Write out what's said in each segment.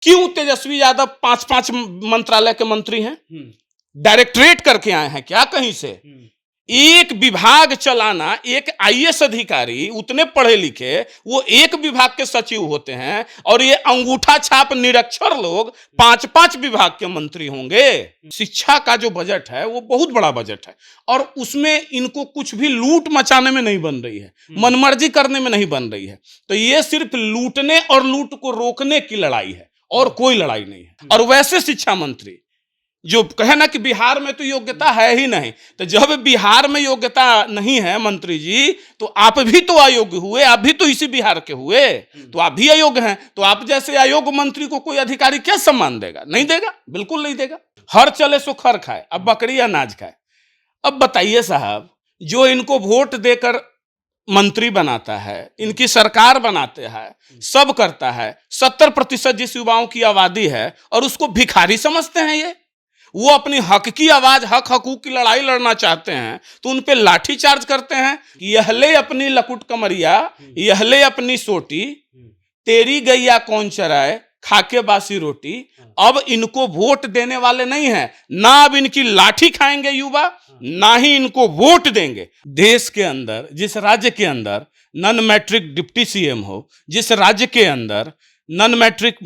क्यों तेजस्वी यादव 5-5 मंत्रालय के मंत्री हैं? डायरेक्टरेट करके आए हैं क्या कहीं से? एक विभाग चलाना, एक आईएएस अधिकारी उतने पढ़े लिखे वो एक विभाग के सचिव होते हैं, और ये अंगूठा छाप निरक्षर लोग 5-5 विभाग के मंत्री होंगे। शिक्षा का जो बजट है वो बहुत बड़ा बजट है, और उसमें इनको कुछ भी लूट मचाने में नहीं बन रही है, मनमर्जी करने में नहीं बन रही है। तो ये सिर्फ लूटने और लूट को रोकने की लड़ाई है, और कोई लड़ाई नहीं है। और वैसे शिक्षा मंत्री जो कहे ना कि बिहार में तो योग्यता है ही नहीं, तो जब बिहार में योग्यता नहीं है मंत्री जी, तो आप भी तो अयोग्य हुए, आप भी तो इसी बिहार के हुए, तो आप भी अयोग्य हैं। तो आप जैसे अयोग्य मंत्री को कोई अधिकारी क्या सम्मान देगा? नहीं देगा, बिल्कुल नहीं देगा। हर चले सो खर खाए, अब बकरी अनाज खाए। अब बताइए साहब, जो इनको वोट देकर मंत्री बनाता है, इनकी सरकार बनाते हैं, सब करता है, 70% जिस युवाओं की आबादी है, और उसको भिखारी समझते हैं ये। वो अपनी हक की आवाज, हक हकूक की लड़ाई लड़ना चाहते हैं तो उन पे लाठी चार्ज करते हैं। यह ले अपनी लकुट कमरिया, यह ले अपनी सोटी, तेरी गैया कौन चराए, खाके बासी रोटी। अब इनको वोट देने वाले नहीं हैं, ना अब इनकी लाठी खाएंगे युवा, ना ही इनको वोट देंगे। देश के अंदर, जिस राज्य के अंदर नॉन मैट्रिक डिप्टी सीएम हो, जिस राज्य के अंदर नॉन मैट्रिक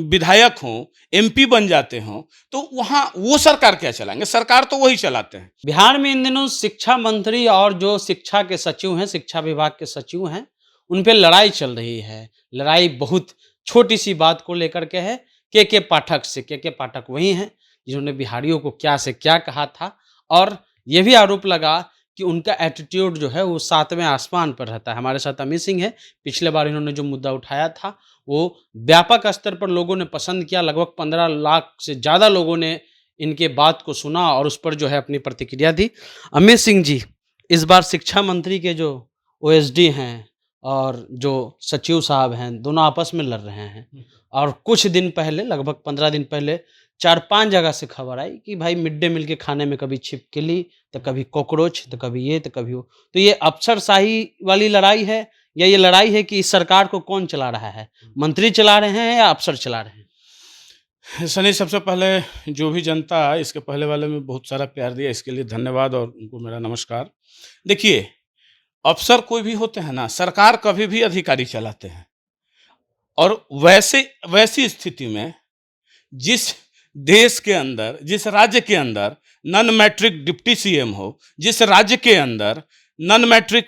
विधायक हों, एमपी बन जाते हों, तो वहां वो सरकार क्या चलाएंगे? सरकार तो वही चलाते हैं। बिहार में इन दिनों शिक्षा मंत्री और जो शिक्षा के सचिव हैं, शिक्षा विभाग के सचिव हैं, उन पे लड़ाई चल रही है। लड़ाई बहुत छोटी सी बात को लेकर के है, के पाठक से। के पाठक वही हैं जिन्होंने बिहारियों को क्या से क्या कहा था, और ये भी आरोप लगा कि उनका एटीट्यूड जो है वो 7वें आसमान पर रहता है। हमारे साथ अमित सिंह है। पिछले बार इन्होंने जो मुद्दा उठाया था वो व्यापक स्तर पर लोगों ने पसंद किया। लगभग 15 लाख से ज़्यादा लोगों ने इनके बात को सुना और उस पर जो है अपनी प्रतिक्रिया दी। अमित सिंह जी, इस बार शिक्षा मंत्री के जो ओएसडी हैं और जो सचिव साहब हैं, दोनों आपस में लड़ रहे हैं, और कुछ दिन पहले, लगभग 15 दिन पहले 4-5 जगह से खबर आई कि भाई मिड डे मील के खाने में कभी छिपकली, तो कभी कॉकरोच, तो कभी ये, तो कभी वो। तो ये अफसरशाही वाली लड़ाई है, या ये लड़ाई है कि इस सरकार को कौन चला रहा है? मंत्री चला रहे हैं या अफसर चला रहे हैं? सनी, सबसे पहले जो भी जनता इसके पहले वाले में बहुत सारा प्यार दिया, इसके लिए धन्यवाद और उनको मेरा नमस्कार। देखिए, अफसर कोई भी होते हैं ना, सरकार कभी भी अधिकारी चलाते हैं, और वैसी स्थिति में जिस देश के अंदर, जिस राज्य के अंदर नॉन मैट्रिक डिप्टी सीएम हो, जिस राज्य के अंदर नॉन मैट्रिक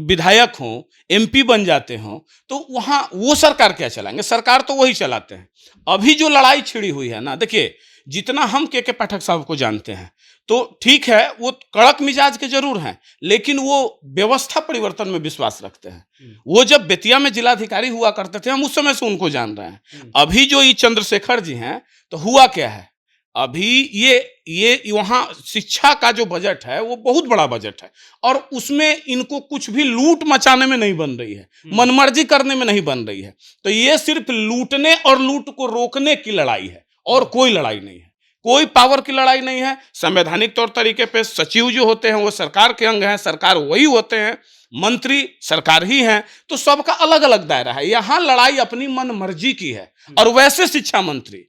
विधायक हों, एमपी बन जाते हों, तो वहाँ वो सरकार क्या चलाएंगे? सरकार तो वही चलाते हैं। अभी जो लड़ाई छिड़ी हुई है ना, देखिए, जितना हम के पाठक साहब को जानते हैं, तो ठीक है, वो कड़क मिजाज के जरूर हैं, लेकिन वो व्यवस्था परिवर्तन में विश्वास रखते हैं। वो जब बेतिया में जिलाधिकारी हुआ करते थे, हम उस समय से उनको जान रहे हैं। अभी जो ये चंद्रशेखर जी हैं, तो हुआ क्या है, अभी ये वहाँ शिक्षा का जो बजट है वो बहुत बड़ा बजट है, और उसमें इनको कुछ भी लूट मचाने में नहीं बन रही है, मनमर्जी करने में नहीं बन रही है। तो ये सिर्फ लूटने और लूट को रोकने की लड़ाई है, और कोई लड़ाई नहीं है, कोई पावर की लड़ाई नहीं है। संवैधानिक तौर तरीके पे सचिव जो होते हैं वो सरकार के अंग हैं, सरकार वही होते हैं, मंत्री सरकार ही हैं, तो सबका अलग अलग दायरा है। यहाँ लड़ाई अपनी मन मर्जी की है। और वैसे शिक्षा मंत्री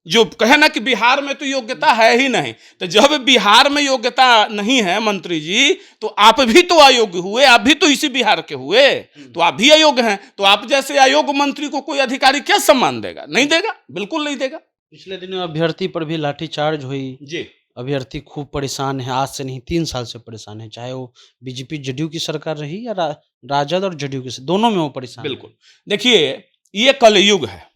जो कहे ना कि बिहार में तो योग्यता है ही नहीं, तो जब बिहार में योग्यता नहीं है मंत्री जी, तो आप भी तो अयोग्य हुए, आप भी तो इसी बिहार के हुए, तो आप भी अयोग्य हैं। तो आप जैसे अयोग्य मंत्री को कोई अधिकारी क्या सम्मान देगा? नहीं देगा, बिल्कुल नहीं देगा। पिछले दिनों अभ्यर्थी पर भी लाठीचार्ज हुई जी, अभ्यर्थी खूब परेशान है, आज से नहीं 3 साल से परेशान है, चाहे वो बीजेपी जदयू की सरकार रही या राजद और जदयू की, दोनों में वो परेशान बिल्कुल। देखिए, ये कलयुग है।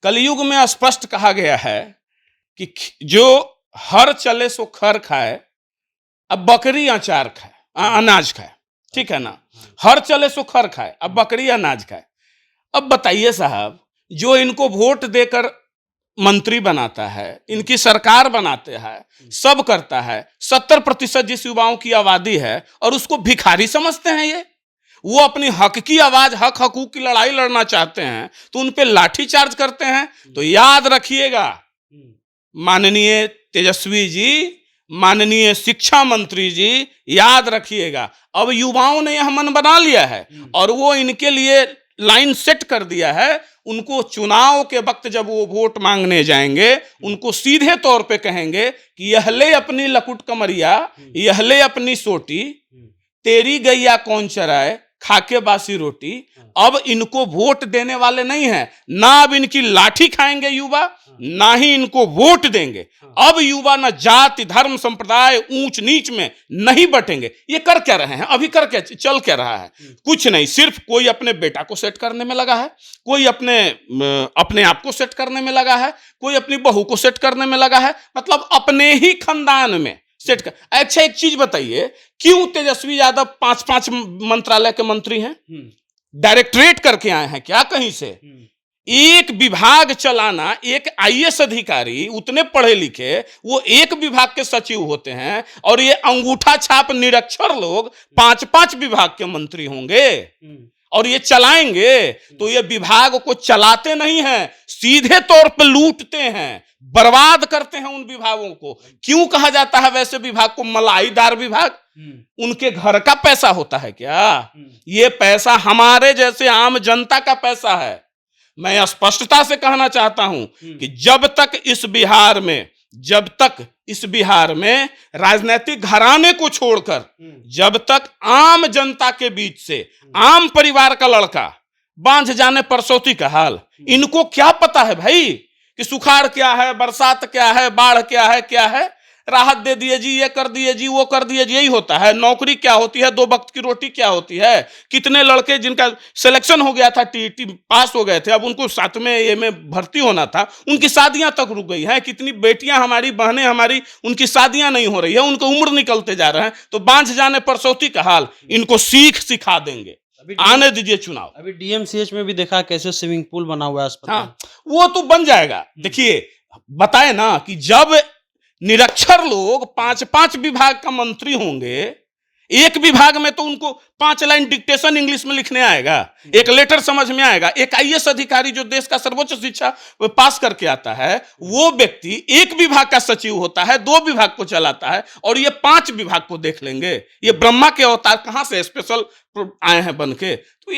कलयुग में स्पष्ट कहा गया है कि जो हर चले सो खर खाए, अब बकरी अचार खाए, अनाज खाए, ठीक है ना? हर चले सो खर खाए, अब बकरी अनाज खाए। अब बताइए साहब, जो इनको वोट देकर मंत्री बनाता है, इनकी सरकार बनाते हैं, सब करता है, 70% जिस युवाओं की आबादी है, और उसको भिखारी समझते हैं ये। वो अपनी हक की आवाज, हक हकूक की लड़ाई लड़ना चाहते हैं, तो उन पे लाठी चार्ज करते हैं। तो याद रखिएगा माननीय तेजस्वी जी, माननीय शिक्षा मंत्री जी, याद रखिएगा, अब युवाओं ने यह मन बना लिया है, और वो इनके लिए लाइन सेट कर दिया है, उनको चुनाव के वक्त जब वो वोट मांगने जाएंगे उनको सीधे तौर पे कहेंगे कि यह ले अपनी लकुट कमरिया, यह ले अपनी सोटी, तेरी गैया कौन चराए, खाके बासी रोटी। अब इनको वोट देने वाले नहीं हैं, ना अब इनकी लाठी खाएंगे युवा, ना ही इनको वोट देंगे। अब युवा न जाति धर्म संप्रदाय ऊंच नीच में नहीं बटेंगे। ये कर क्या रहे हैं, अभी कर क्या, चल क्या रहा है? कुछ नहीं, सिर्फ कोई अपने बेटा को सेट करने में लगा है, कोई अपने आप को सेट करने में लगा है, कोई अपनी बहू को सेट करने में लगा है, मतलब अपने ही खानदान में सेट कर। अच्छा एक चीज बताइए, क्यों तेजस्वी यादव 5-5 मंत्रालय के मंत्री हैं? डायरेक्टरेट करके आए हैं क्या कहीं से? एक विभाग चलाना, एक आईएएस अधिकारी उतने पढ़े लिखे वो एक विभाग के सचिव होते हैं, और ये अंगूठा छाप निरक्षर लोग 5-5 विभाग के मंत्री होंगे और ये चलाएंगे। तो ये विभाग को चलाते नहीं हैं, सीधे तौर पर लूटते हैं, बर्बाद करते हैं उन विभागों को। क्यों कहा जाता है वैसे विभाग को मलाईदार विभाग? उनके घर का पैसा होता है क्या? ये पैसा हमारे जैसे आम जनता का पैसा है। मैं स्पष्टता से कहना चाहता हूं कि जब तक इस बिहार में राजनीतिक घराने को छोड़कर, जब तक आम जनता के बीच से आम परिवार का लड़का बांझ जाने परसौती का हाल, इनको क्या पता है भाई कि सुखाड़ क्या है, बरसात क्या है, बाढ़ क्या है? राहत दे दिए जी, ये कर दिए जी, वो कर दिए जी, यही होता है। नौकरी क्या होती है, 2 वक्त की रोटी क्या होती है? कितने लड़के जिनका सिलेक्शन हो गया था, टीटी पास हो गए थे, अब उनको 7वें ए में भर्ती होना था, उनकी शादियां तक रुक गई हैं। कितनी बेटियां हमारी, बहनें हमारी, उनकी शादियां नहीं हो रही है, उनको उम्र निकलते जा रहे हैं। तो बांझ जाने परसौती का हाल, इनको सिखा देंगे। आने दीजिए चुनाव। अभी डीएमसीएच में भी देखा कैसे स्विमिंग पूल बना हुआ है अस्पताल। हाँ, वो तो बन जाएगा। देखिए बताए ना कि जब निरक्षर लोग 5-5 विभाग का मंत्री होंगे, एक विभाग में तो उनको 5 लाइन डिक्टेशन इंग्लिश में लिखने आएगा, एक लेटर समझ में आएगा। एक आईएएस अधिकारी जो देश का सर्वोच्च शिक्षा पास करके आता है, वो व्यक्ति एक विभाग का सचिव होता है, 2 विभाग को चलाता है, और ये 5 विभाग को देख लेंगे। ये ब्रह्मा के अवतार कहां से स्पेशल आए हैं बन के? तो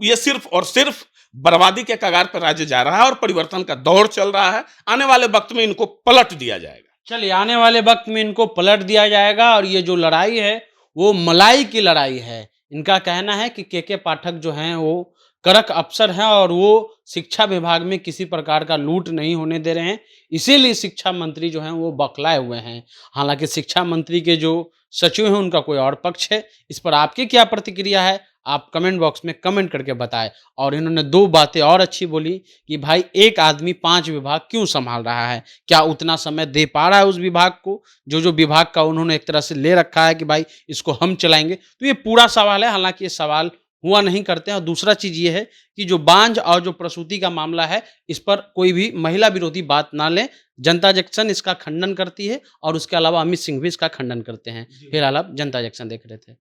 ये सिर्फ और सिर्फ बर्बादी के कगार पर राज्य जा रहा है और परिवर्तन का दौर चल रहा है। आने वाले वक्त में इनको पलट दिया जाएगा। चलिए, आने वाले वक्त में इनको पलट दिया जाएगा। और ये जो लड़ाई है वो मलाई की लड़ाई है। इनका कहना है कि के पाठक जो हैं वो कड़क अफसर हैं और वो शिक्षा विभाग में किसी प्रकार का लूट नहीं होने दे रहे हैं, इसीलिए शिक्षा मंत्री जो हैं वो बौखलाए हुए हैं। हालांकि शिक्षा मंत्री के जो सचिव हैं उनका कोई और पक्ष है। इस पर आपकी क्या प्रतिक्रिया है, आप कमेंट बॉक्स में कमेंट करके बताएं। और इन्होंने 2 बातें और अच्छी बोली कि भाई एक आदमी 5 विभाग क्यों संभाल रहा है, क्या उतना समय दे पा रहा है उस विभाग को, जो विभाग का उन्होंने एक तरह से ले रखा है कि भाई इसको हम चलाएंगे। तो ये पूरा सवाल है, हालांकि ये सवाल हुआ नहीं करते हैं। और दूसरा चीज ये है कि जो बांझ और जो प्रसूति का मामला है, इस पर कोई भी महिला विरोधी बात ना ले। जनता जंक्शन इसका खंडन करती है और उसके अलावा अमित सिंह भी इसका खंडन करते हैं। फिलहाल आप जनता जंक्शन देख रहे थे।